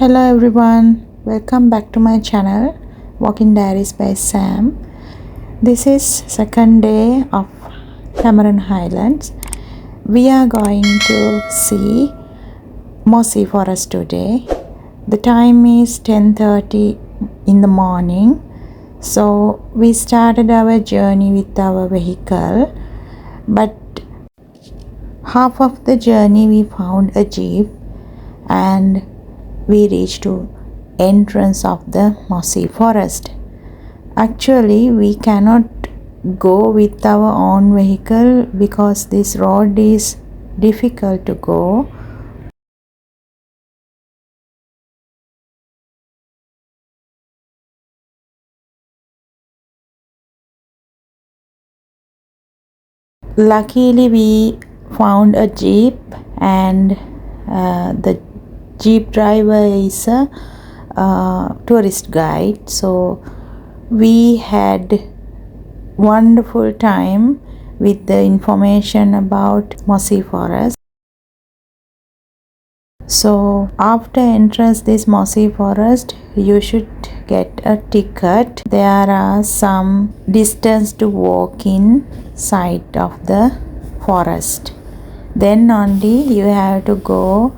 Hello everyone, welcome back to my channel Walking Diaries by Sam. This is second day of Cameron Highlands. We are going to see Mossy forest today. The time is 10:30 in the morning. So we started our journey with our vehicle, but half of the journey we found a jeep and we reached to entrance of the Mossy forest. Actually, we cannot go with our own vehicle because this road is difficult to go. Luckily, we found a jeep and the jeep driver is a tourist guide, so we had wonderful time with the information about Mossy forest. So after entrance this Mossy forest, you should get a ticket. There are some distance to walk in side of the forest. Then only you have to go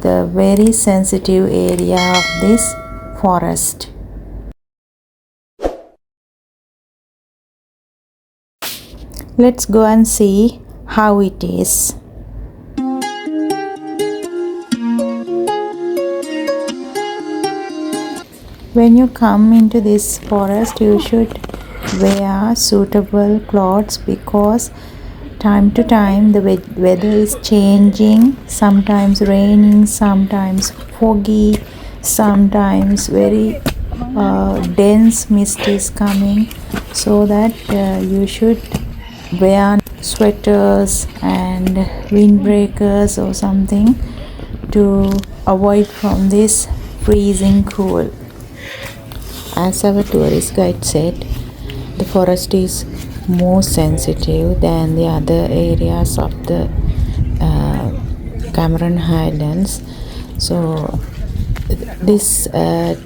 the very sensitive area of this forest. Let's go and see how it is. When you come into this forest, you should wear suitable clothes because time to time the weather is changing, sometimes raining, sometimes foggy, sometimes very dense mist is coming, so that you should wear sweaters and windbreakers or something to avoid from this freezing cool. As our tourist guide said, the forest is more sensitive than the other areas of the Cameron Highlands. So this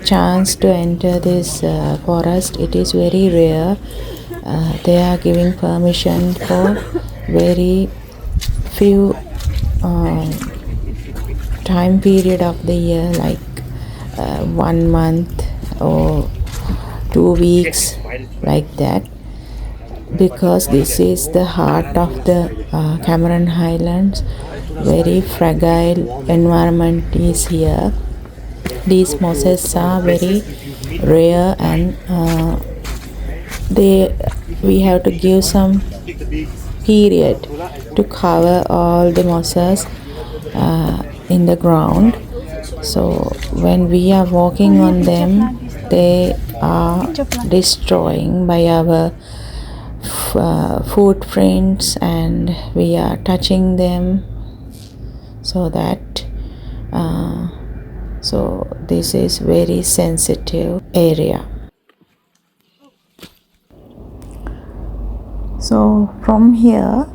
chance to enter this forest, it is very rare. They are giving permission for very few time period of the year, like 1 month or 2 weeks, like that, because this is the heart of the Cameron Highlands. Very fragile environment is here. These mosses are very rare and we have to give some period to cover all the mosses in the ground. So when we are walking on them, they are destroying by our footprints, and we are touching them, so that so this is very sensitive area. So from here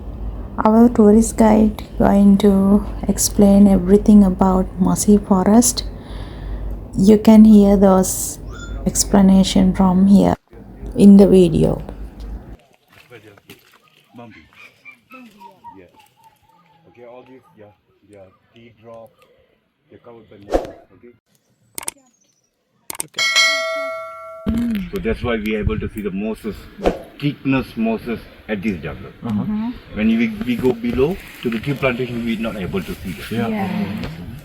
our tourist guide going to explain everything about Mossy forest. You can hear those explanation from here in the video. Yeah. Okay, all these, yeah, tea drop, they're covered by moss. Okay. So that's why we are able to see the mosses, the thickness mosses at this jungle. When we go below to the tea plantation, we're not able to see them.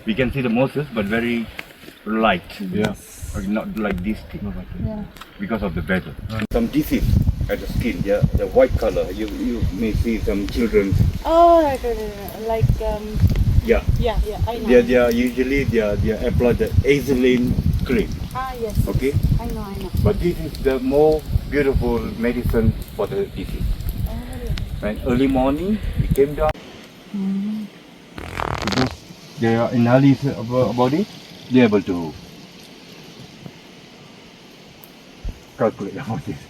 We can see the mosses, but very light. Not like this thick. Because of the weather. Some disease at the skin, the white color. You may see some children. Oh, right. Like Yeah. I know. They are usually they are applied the azulene cream. Yes. Okay. I know. But this is the more beautiful medicine for the disease. When early morning we came down, because they are analysis about it, they are able to calculate about this.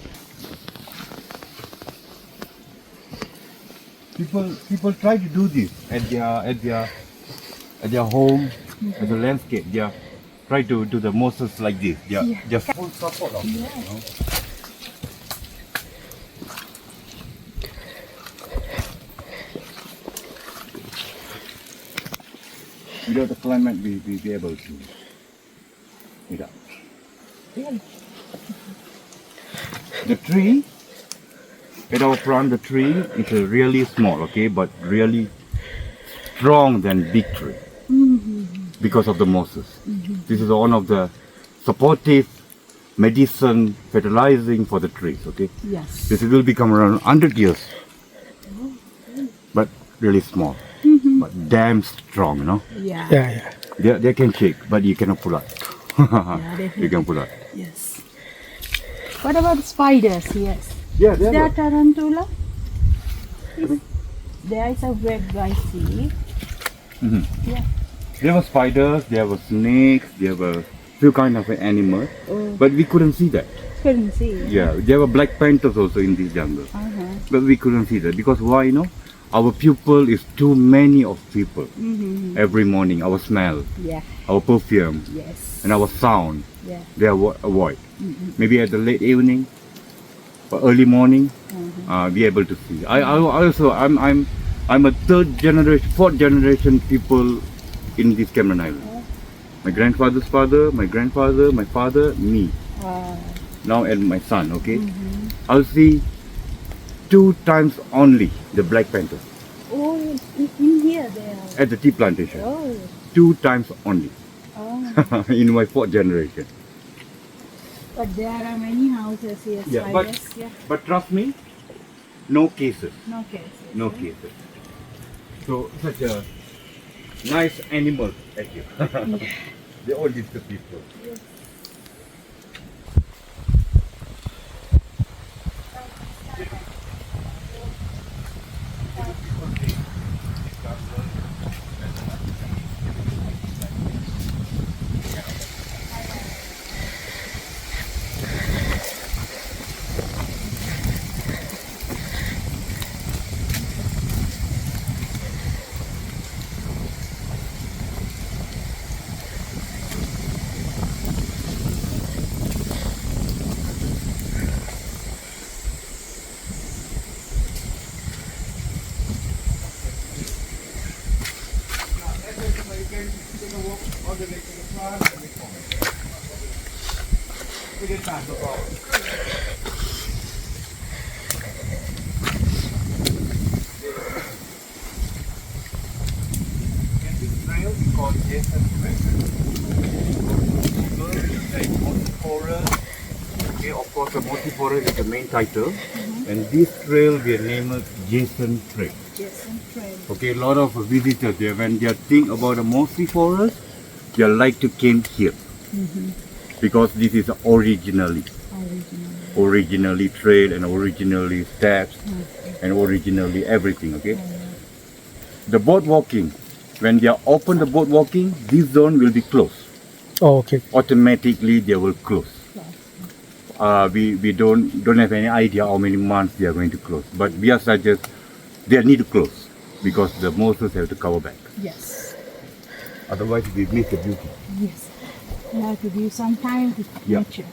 People try to do this at their home, as a landscape. try to do the Moses like this. Yeah, just full support of it, you know. Without the climate, we be able to. Without. The tree, at our front, the tree is really small, okay, but really strong than big tree because of the Moses. This is one of the supportive medicine fertilizing for the trees, okay. Yes. This will become around 100 years, but really small, but damn strong, you know. Yeah. They can shake, but you cannot pull out. You can pull out. Yes. What about spiders? Yes. Yeah, Is there tarantula? There is a red I see. Yeah. There were spiders, there were snakes, there were few kind of animals, but we couldn't see that. Couldn't see. Yeah, there were black panthers also in this jungle, but we couldn't see that because why? You know, our pupil is too many of people. Every morning, our smell, Yeah. our perfume, Yes. and our sound, Yeah. they avoid. Maybe at the late evening or early morning, be able to see. I also I'm a fourth generation people in this Cameron Island. My grandfather's father, my grandfather, my father, me. Now and my son. Okay, I'll see 2 times only the black panther Oh, in here there. at the tea plantation. Oh. 2 times only Oh. in my fourth generation. But there are many houses here. Yeah, Spiders. but but trust me, no cases, No cases. no cases. So such a nice animal at you. They all disturb people. Okay, of course, the Mossy Forest is the main title, and this trail we named Jason Trail. Jason Trail. Okay, a lot of visitors there, when they think about the Mossy Forest, they like to came here because this is originally trail and originally steps and originally everything. Okay, the boat walking, when they are open the boat walking, this zone will be closed. Oh, okay. Automatically they will close. We don't have any idea how many months they are going to close, but we are suggest they need to close because the Moses have to cover back. Yes. Otherwise we miss the beauty. Yes. You have to give some time to Yeah. nature.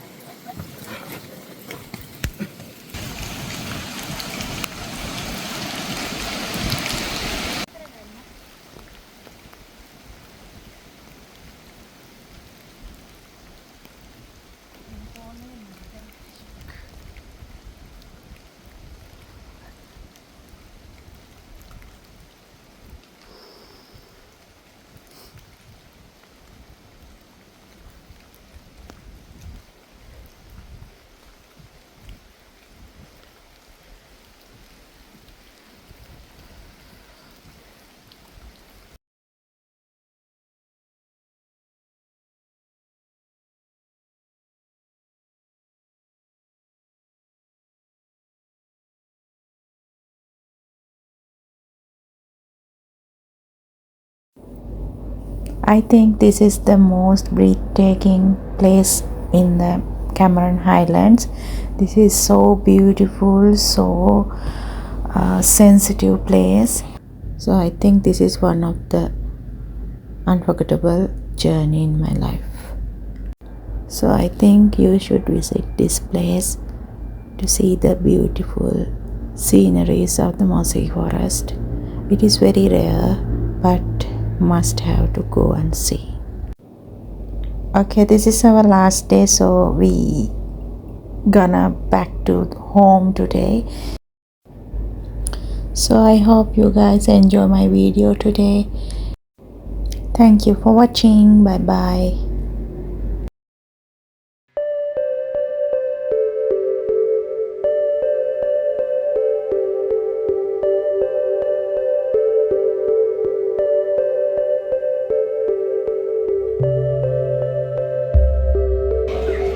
I think this is the most breathtaking place in the Cameron Highlands. This is so beautiful, so sensitive place. So I think this is one of the unforgettable journey in my life. So I think you should visit this place to see the beautiful sceneries of the Mossy forest. It is very rare, but must have to go and see. Okay, this is our last day, so we gonna back to home today. So I hope you guys enjoy my video today. Thank you for watching. Bye bye.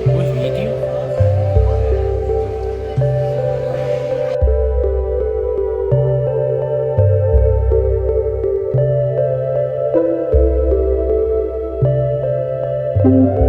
Who's eating? Thank you.